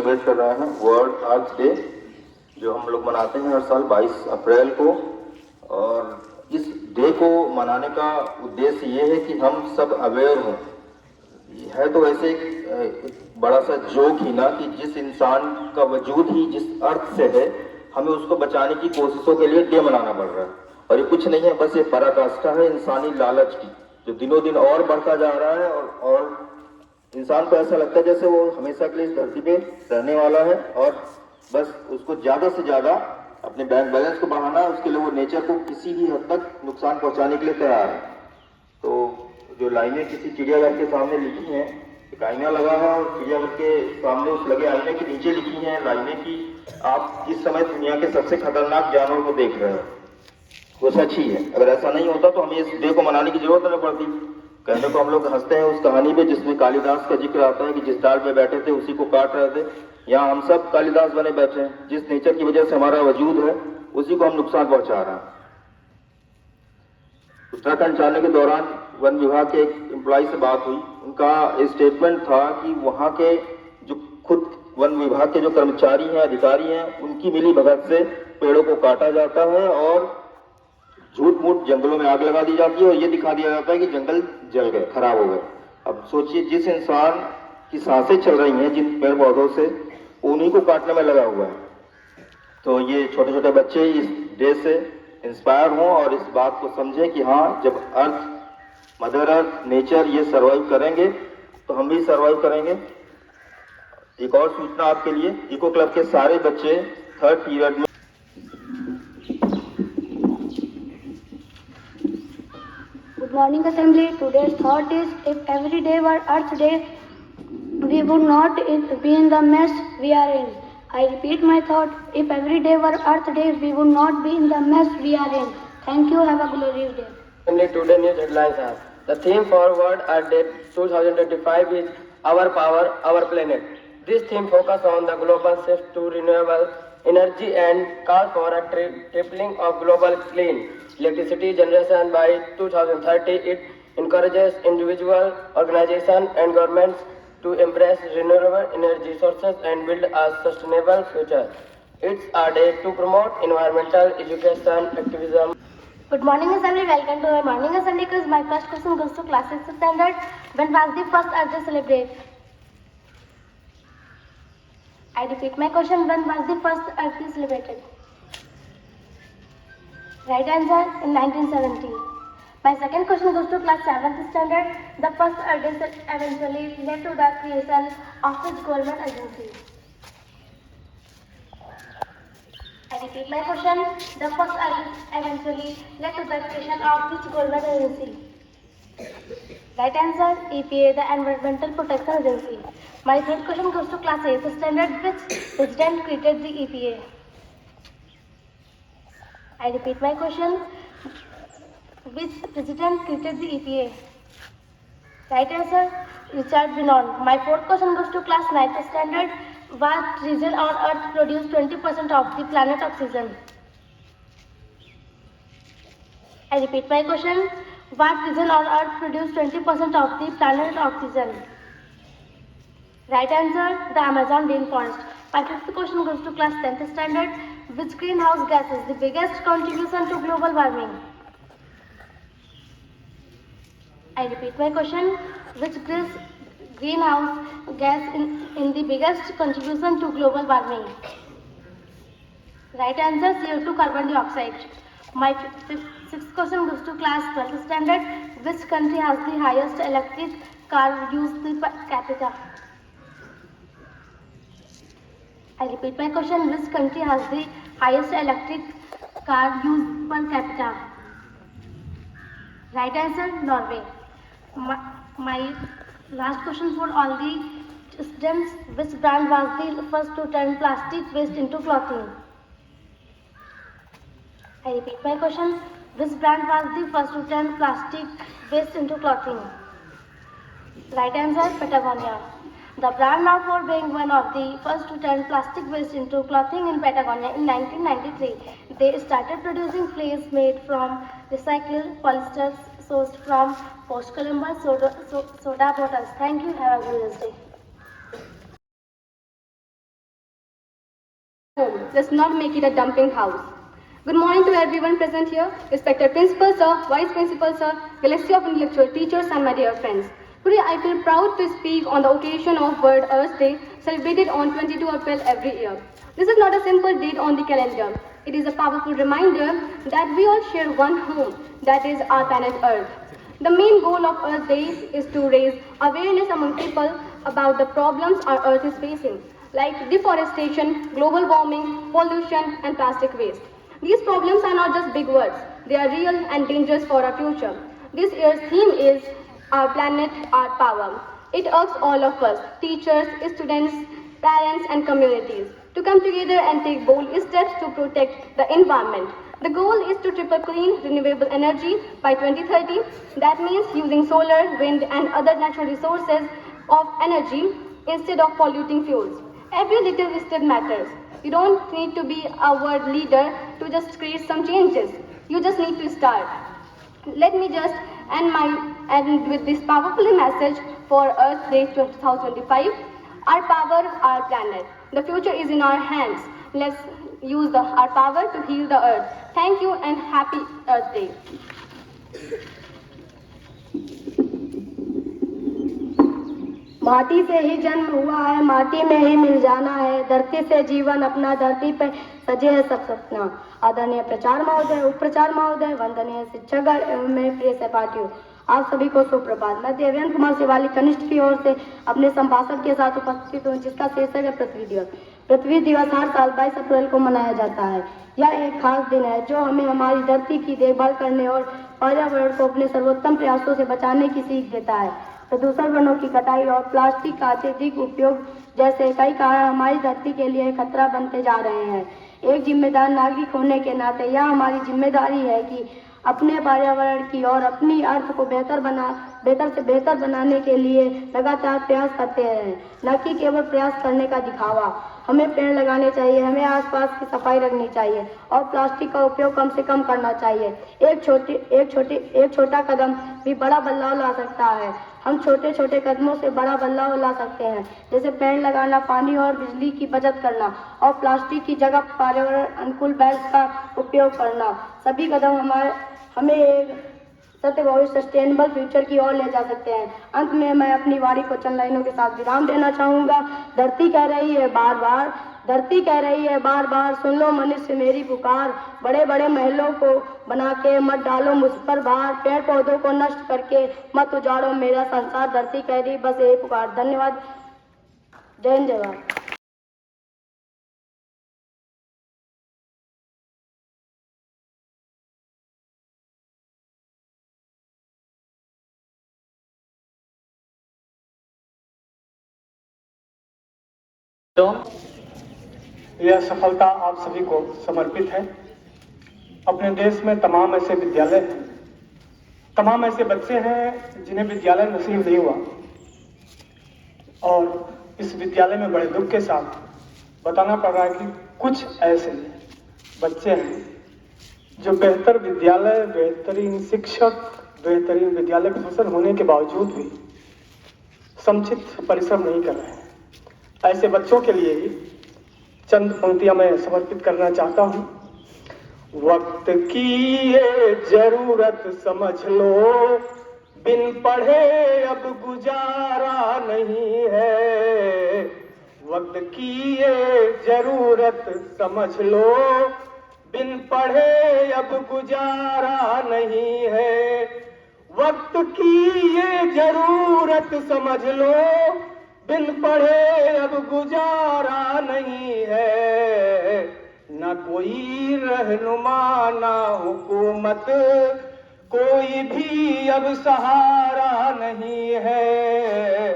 Celebrate कर रहे हैं वर्ल्ड अर्थ डे, जो हम लोग मनाते हैं हर साल 22 अप्रैल को। और इस डे को मनाने का उद्देश्य ये है कि हम सब अवेयर हों। है तो ऐसे एक बड़ा सा जोक ही ना कि जिस इंसान का वजूद ही जिस अर्थ से है, हमें उसको बचाने की कोशिशों के लिए डे मनाना पड़ रहा है। और ये कुछ नहीं है, बस ये पराकाष्ठा है इंसानी लालच की, जो दिनों दिन और बढ़ता जा रहा है। और इंसान को ऐसा लगता है जैसे वो हमेशा के लिए इस धरती पे रहने वाला है, और बस उसको ज्यादा से ज्यादा अपने बैंक बैलेंस को बढ़ाना है। उसके लिए वो नेचर को किसी भी हद तक नुकसान पहुंचाने के लिए तैयार है। तो जो लाइनें किसी चिड़ियाघर के सामने लिखी हैं, एक आईना लगा है और चिड़ियाघर के सामने उस लगे आईने के नीचे लिखी हैं लाइनें कि आप इस समय दुनिया के सबसे खतरनाक जानवर को देख रहे हो। वो सच ही है। अगर ऐसा नहीं होता तो हमें इस डे को मनाने की जरूरत नहीं पड़ती। कहने को हम लोग हंसते हैं उस कहानी पे जिसमें कालिदास का जिक्र आता है कि जिस डाल पे बैठे थे उसी को काट रहे थे। यहाँ हम सब कालिदास बने बैठे हैं, जिस नेचर की वजह से हमारा वजूद है उसी को हम नुकसान पहुंचा रहे हैं। उत्तराखंड जाने के दौरान वन विभाग के एक एम्प्लॉय से बात हुई। उनका स्टेटमेंट था कि वहां के जो खुद वन विभाग के जो कर्मचारी हैं, अधिकारी हैं, उनकी मिली भगत से पेड़ों को काटा जाता है और झूठ मूठ जंगलों में आग लगा दी जाती है और ये दिखा दिया जाता है कि जंगल जल गए, खराब हो गए। अब सोचिए, जिस इंसान की सांसें चल रही हैं जिन पेड़ पौधों से, उन्हीं को काटने में लगा हुआ है। तो ये छोटे छोटे बच्चे इस डे से इंस्पायर हों और इस बात को समझें कि हाँ, जब अर्थ, मदर अर्थ, नेचर ये सर्वाइव करेंगे तो हम भी सर्वाइव करेंगे। एक और सूचना आपके लिए, इको क्लब के सारे बच्चे 3rd पीरियड में Good morning, Assembly. Today's thought is, if every day were Earth Day, we would not be in the mess we are in. I repeat my thought. If every day were Earth Day, we would not be in the mess we are in. Thank you. Have a glorious day. Assembly, today news headlines are: the theme for World Earth Day 2025 is Our Power, Our Planet. This theme focuses on the global shift to renewable energy and calls for a tripling of global clean electricity generation by 2030. It encourages individual, organizations, and governments to embrace renewable energy sources and build a sustainable future. It's a day to promote environmental education, activism. Good morning, Assembly. Welcome to my morning Assembly quiz. My first question goes to class 6th standard. When was the first Earth Day celebrated? I repeat my question. When was the first Earth Day celebrated? Right answer, in 1970. My second question goes to class 7th standard. The first Earth Day eventually led to the creation of which government agency? I repeat my question. The first Earth Day eventually led to the creation of which government agency? Right answer, EPA, the Environmental Protection Agency. My third question goes to class 8th standard. Which president created the EPA? I repeat my question. Which president created the EPA? Right answer, Richard Bennett. My fourth question goes to class 9th standard. What region on Earth produces 20% of the planet oxygen? I repeat my question. What region on Earth produces 20% of the planet oxygen? Right answer, the Amazon rainforest. My fifth question goes to class 10th standard. Which greenhouse gas is the biggest contribution to global warming? I repeat my question. Which greenhouse gas in the biggest contribution to global warming? Right answer, CO2, carbon dioxide. My sixth question goes to class 12th standard. Which country has the highest electric car use per capita? I repeat my question. Which country has the highest electric car use per capita? Right answer, Norway. My last question for all the students. Which brand was the first to turn plastic waste into clothing? I repeat my question. Which brand was the first to turn plastic waste into clothing? Right answer, Patagonia. The brand now for being one of the first to turn plastic waste into clothing in Patagonia in 1993. They started producing fleece made from recycled polyester sourced from post-Columbus soda bottles. Thank you. Have a glorious day. home. Let's not make it a dumping house. Good morning to everyone present here, respected Principal Sir, Vice Principal Sir, galaxy of intellectual teachers and my dear friends. Today I feel proud to speak on the occasion of World Earth Day, celebrated on 22 April every year. This is not a simple date on the calendar. It is a powerful reminder that we all share one home, that is our planet Earth. The main goal of Earth Day is to raise awareness among people about the problems our Earth is facing, like deforestation, global warming, pollution, and plastic waste. These problems are not just big words, they are real and dangerous for our future. This year's theme is Our Planet, Our Power. It asks all of us, teachers, students, parents, and communities, to come together and take bold steps to protect the environment. The goal is to triple clean renewable energy by 2030. That means using solar, wind, and other natural resources of energy instead of polluting fuels. Every little step matters. You don't need to be a world leader to just create some changes. You just need to start. Let me just end with this powerful message for Earth Day 2025. Our power, our planet. The future is in our hands. Let's use our power to heal the earth. Thank you and happy Earth Day. माटी से ही जन्म हुआ है, माटी में ही मिल जाना है, धरती से जीवन अपना, धरती पे सजे है सब सपना। आदरणीय प्रचार महोदय, उप प्रचार महोदय, वंदनीय शिक्षक में प्रिय सहपाठियों, आप सभी को सुप्रभात। मैं देवेंद्र कुमार शिवाली कनिष्ठ की ओर से अपने संभाषण के साथ उपस्थित हूँ, जिसका शीर्षक है पृथ्वी दिवस। पृथ्वी दिवस हर साल 22 अप्रैल को मनाया जाता है। यह एक खास दिन है जो हमें हमारी धरती की देखभाल करने और पर्यावरण को अपने सर्वोत्तम प्रयासों से बचाने की सीख देता है। प्रदूषण, वनों की कटाई और प्लास्टिक का अत्यधिक उपयोग जैसे कई कारण हमारी धरती के लिए खतरा बनते जा रहे हैं। एक जिम्मेदार नागरिक होने के नाते यह हमारी जिम्मेदारी है कि अपने पर्यावरण की और अपनी अर्थ को बेहतर से बेहतर बनाने के लिए लगातार प्रयास करते रहें, न कि केवल प्रयास करने का दिखावा। हमें पेड़ लगाने चाहिए, हमें आसपास की सफाई रखनी चाहिए और प्लास्टिक का उपयोग कम से कम करना चाहिए। एक छोटा कदम भी बड़ा बदलाव ला सकता है। हम छोटे छोटे कदमों से बड़ा बदलाव ला सकते हैं, जैसे पेड़ लगाना, पानी और बिजली की बचत करना और प्लास्टिक की जगह पर्यावरण अनुकूल बैग्स का उपयोग करना। सभी कदम हमें एक सत्य भविष्य सस्टेनेबल फ्यूचर की ओर ले जा सकते हैं। अंत में मैं अपनी वाणी को चंद लाइनों के साथ विराम देना चाहूँगा। धरती कह रही है बार बार, सुन लो मनुष्य मेरी पुकार। बड़े बड़े महलों को बना के मत डालो मुझ पर भार, पेड़ पौधों को नष्ट करके मत उजाड़ो मेरा संसार। धरती कह रही बस यही पुकार। धन्यवाद। जय हिंद, जय भारत। यह सफलता आप सभी को समर्पित है। अपने देश में तमाम ऐसे विद्यालय हैं, तमाम ऐसे बच्चे हैं जिन्हें विद्यालय नसीब नहीं हुआ, और इस विद्यालय में बड़े दुख के साथ बताना पड़ रहा है कि कुछ ऐसे बच्चे हैं जो बेहतर विद्यालय, बेहतरीन शिक्षक, बेहतरीन विद्यालय प्रोफेसर होने के बावजूद भी समुचित परिश्रम नहीं कर रहे हैं। ऐसे बच्चों के लिए ही चंद पंक्तियां मैं समर्पित करना चाहता हूं। वक्त की ये जरूरत समझ लो, बिन पढ़े अब गुजारा नहीं है। वक्त की ये जरूरत समझ लो, बिन पढ़े अब गुजारा नहीं है। वक्त की ये जरूरत समझ लो, बिन पढ़े अब गुजारा नहीं है। न कोई रहनुमा ना हुकूमत, कोई भी अब सहारा नहीं है।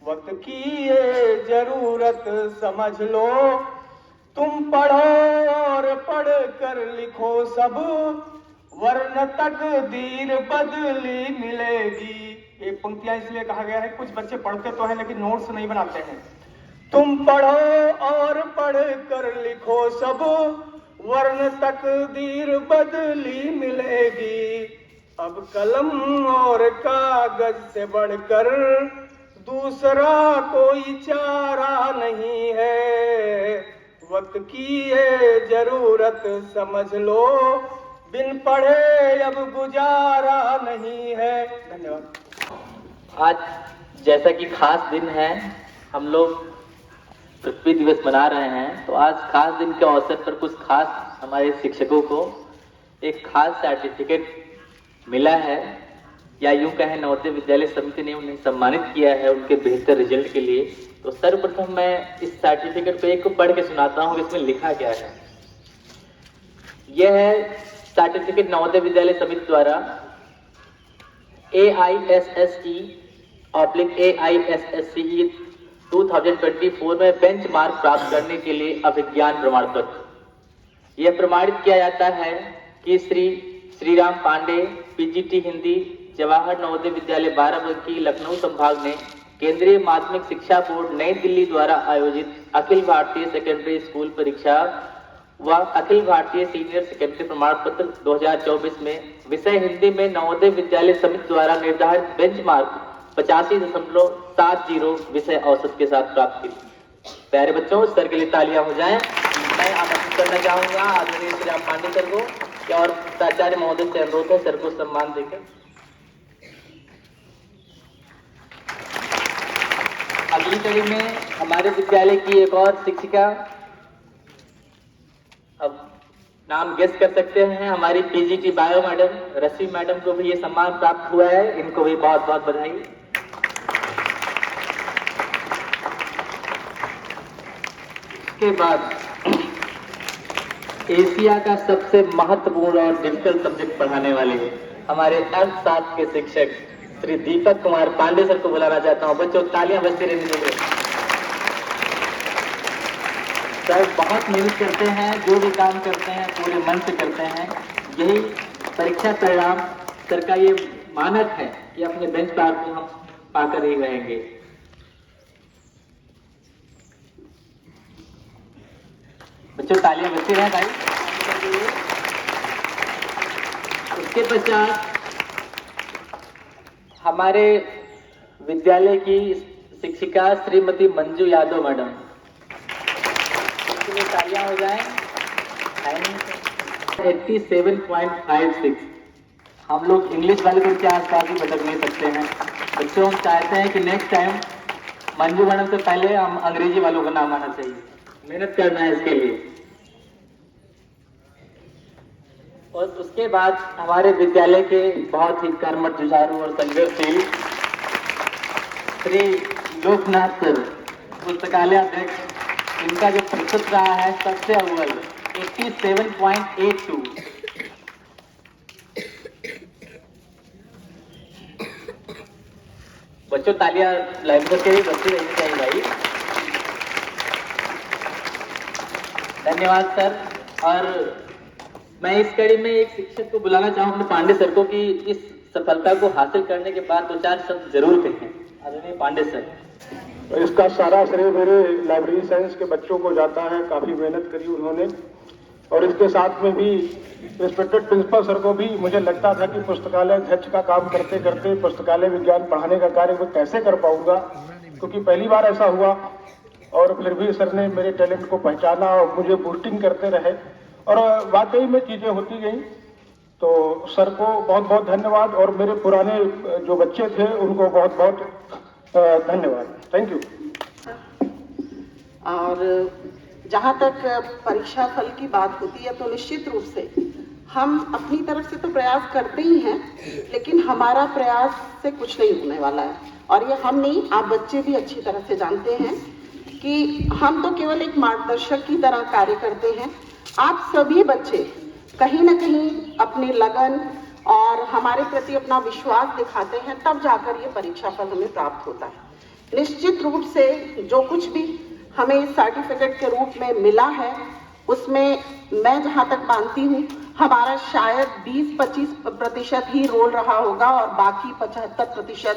वक्त की ये जरूरत समझ लो, तुम पढ़ो और पढ़ कर लिखो सब, वरन तकदीर बदली मिलेगी। ये पंक्तियां इसलिए कहा गया है, कुछ बच्चे पढ़ते तो हैं लेकिन नोट्स नहीं बनाते हैं। तुम पढ़ो और पढ़ कर लिखो सब, वरन तकदीर बदली मिलेगी। अब कलम और कागज से बढ़कर दूसरा कोई चारा नहीं है। वक्त वक्त की ये जरूरत समझ लो, बिन पढ़े अब गुजारा नहीं है। धन्यवाद। आज जैसा कि खास दिन है, हम लोग पृथ्वी दिवस मना रहे हैं, तो आज खास दिन के अवसर पर कुछ खास हमारे शिक्षकों को एक खास सर्टिफिकेट मिला है, या यूं कहें नवोदय विद्यालय समिति ने उन्हें सम्मानित किया है उनके बेहतर रिजल्ट के लिए। तो सर्वप्रथम मैं इस सर्टिफिकेट पे एक को पढ़ के सुनाता हूँ, इसमें लिखा क्या है। यह है सर्टिफिकेट नवोदय विद्यालय समिति द्वारा AISSE/AISSCE 2024 में बेंचमार्क प्राप्त करने के लिए अभिज्ञान प्रमाण पत्र। यह प्रमाणित किया जाता है कि श्री राम पांडे PGT हिंदी जवाहर नवोदय विद्यालय बाराबंकी लखनऊ संभाग ने केंद्रीय माध्यमिक शिक्षा बोर्ड नई दिल्ली द्वारा आयोजित अखिल भारतीय सेकेंडरी स्कूल परीक्षा व अखिल भारतीय सीनियर सेकेंडरी प्रमाण पत्र 2024 में विषय हिंदी में नवोदय विद्यालय समिति द्वारा निर्धारित बेंचमार्क 85.70 विषय औसत के साथ प्राप्त की। प्यारे बच्चों, सर के लिए तालियां हो जाएं। मैं आमंत्रित करना चाहूंगा आदरणीय श्री राम पांडे सर को और प्राचार्य महोदय से अनुरोध है सर को सम्मान देकर। अगली कड़ी में हमारे विद्यालय की एक और शिक्षिका, अब नाम गेस कर सकते हैं, हमारी PGT बायो मैडम रश्मि मैडम को भी ये सम्मान प्राप्त हुआ है। इनको भी बहुत बहुत बधाई। इसके बाद एशिया का सबसे महत्वपूर्ण और डिफिकल्ट सब्जेक्ट पढ़ाने वाले हमारे अर्थशास्त्र के शिक्षक श्री दीपक कुमार पांडे सर को बुलाना चाहता हूं। बच्चों तालियां बजती रहनी चाहिए। सर बहुत मेहनत करते हैं, जो भी काम करते हैं पूरे मन से करते हैं। यही परीक्षा परिणाम सर का ये मानक है कि अपने बेंच मार्क को हम पाकर ही रहेंगे। बच्चों तालियां बजती रहे भाई। उसके पश्चात हमारे विद्यालय की शिक्षिका श्रीमती मंजू यादव मैडम, इसके लिए तालियां हो जाएं। 87.56। हम लोग इंग्लिश वाले को के आसपास ही भटक नहीं सकते हैं। बच्चों हम चाहते हैं कि नेक्स्ट टाइम मंजू मैडम से पहले हम अंग्रेजी वालों का नाम आना चाहिए। मेहनत करना है इसके लिए। और उसके बाद हमारे विद्यालय के बहुत ही कर्मठ, जुझारू और संघर्षशील श्री लोकनाथ सर, पुस्तकालय अध्यक्ष, इनका जो प्रतिशत रहा है सबसे अव्वल 87.82। बच्चों तालियां लाइन करके भी बच्चे रहनी चाहिए भाई। धन्यवाद सर। और मैं इस कड़ी में एक शिक्षक को बुलाना चाहूंगा पांडे सर को कि इस सफलता को हासिल करने के बाद 2-4 शब्द जरूर कहें। आदरणीय पांडे सर। तो इसका सारा श्रेय मेरे लाइब्रेरी साइंस के बच्चों को जाता है। काफी मेहनत करी उन्होंने। और इसके साथ में भी रिस्पेक्टेड प्रिंसिपल सर को भी मुझे लगता था कि पुस्तकालय अध्यक्ष का काम करते करते पुस्तकालय विज्ञान पढ़ाने का कार्य मैं कैसे कर पाऊंगा, क्योंकि पहली बार ऐसा हुआ। और फिर भी सर ने मेरे टैलेंट को पहचाना और मुझे बूस्टिंग करते रहे और वाकई में चीजें होती गई। तो सर को बहुत बहुत धन्यवाद और मेरे पुराने जो बच्चे थे उनको बहुत बहुत धन्यवाद। Thank you. और जहाँ तक परीक्षा फल की बात होती है तो निश्चित रूप से हम अपनी तरफ से तो प्रयास करते ही हैं, लेकिन हमारा प्रयास से कुछ नहीं होने वाला है। और ये हम नहीं, आप बच्चे भी अच्छी तरह से जानते हैं कि हम तो केवल एक मार्गदर्शक की तरह कार्य करते हैं। आप सभी बच्चे कहीं ना कहीं अपनी लगन और हमारे प्रति अपना विश्वास दिखाते हैं, तब जाकर ये परीक्षा फल हमें प्राप्त होता है। निश्चित रूप से जो कुछ भी हमें इस सर्टिफिकेट के रूप में मिला है, उसमें मैं जहाँ तक मानती हूँ हमारा शायद 20-25% ही रोल रहा होगा और बाकी 75%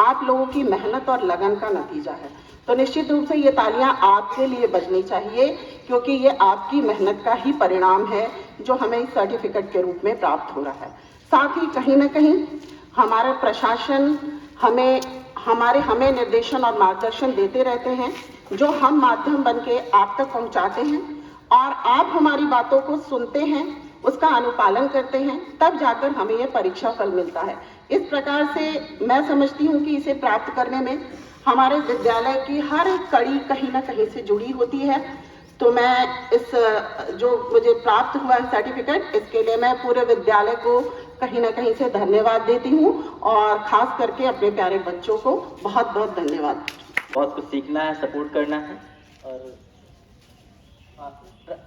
आप लोगों की मेहनत और लगन का नतीजा है। तो निश्चित रूप से ये तालियां आपके लिए बजनी चाहिए, क्योंकि ये आपकी मेहनत का ही परिणाम है जो हमें इस सर्टिफिकेट के रूप में प्राप्त हो रहा है। साथ ही कहीं ना कहीं हमारा प्रशासन हमें निर्देशन और मार्गदर्शन देते रहते हैं, जो हम माध्यम बन के आप तक पहुंचाते हैं। और आप हमारी बातों को सुनते हैं, उसका अनुपालन करते हैं, तब जाकर हमें यह परीक्षा फल मिलता है। इस प्रकार से मैं समझती हूँ कि इसे प्राप्त करने में हमारे विद्यालय की हर एक कड़ी कहीं ना कहीं से जुड़ी होती है। तो मैं इस जो मुझे प्राप्त हुआ है सर्टिफिकेट, इसके लिए मैं पूरे विद्यालय को कहीं ना कहीं से धन्यवाद देती हूँ और खास करके अपने प्यारे बच्चों को बहुत बहुत धन्यवाद। बहुत कुछ सीखना है, सपोर्ट करना है। और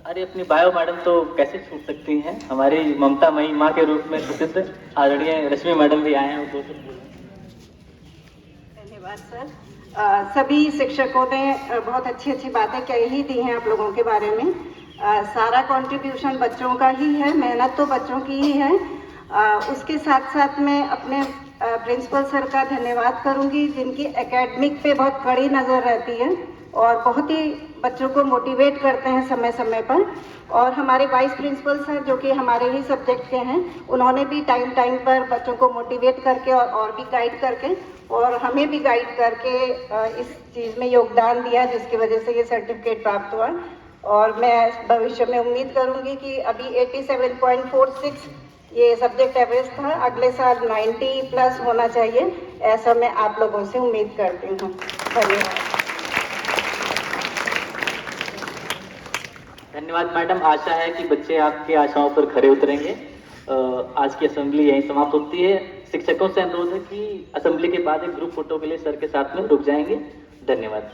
अरे अपनी बायो मैडम तो कैसे छूट सकती हैं, हमारी ममता मई माँ के रूप में प्रसिद्ध आदरणीय रश्मि मैडम भी आए हैं। वो धन्यवाद सर। सभी शिक्षकों ने बहुत अच्छी अच्छी बातें कही ही दी हैं आप लोगों के बारे में। सारा कंट्रीब्यूशन बच्चों का ही है, मेहनत तो बच्चों की ही है। उसके साथ साथ मैं अपने प्रिंसिपल सर का धन्यवाद करूंगी, जिनकी एकेडमिक पे बहुत कड़ी नज़र रहती है और बहुत ही बच्चों को मोटिवेट करते हैं समय समय पर। और हमारे वाइस प्रिंसिपल सर जो कि हमारे ही सब्जेक्ट के हैं, उन्होंने भी टाइम टाइम पर बच्चों को मोटिवेट करके और भी गाइड करके और हमें भी गाइड करके इस चीज़ में योगदान दिया, जिसकी वजह से ये सर्टिफिकेट प्राप्त हुआ। और मैं भविष्य में उम्मीद करूंगी कि अभी 87.46 ये सब्जेक्ट एवरेज था, अगले साल 90 प्लस होना चाहिए, ऐसा मैं आप लोगों से उम्मीद करती हूँ। धन्यवाद। धन्यवाद मैडम। आशा है कि बच्चे आपकी आशाओं पर खरे उतरेंगे। आज की असेंबली यहीं समाप्त होती है। शिक्षकों से अनुरोध है कि असेंबली के बाद एक ग्रुप फोटो के लिए सर के साथ में रुक जाएंगे। धन्यवाद।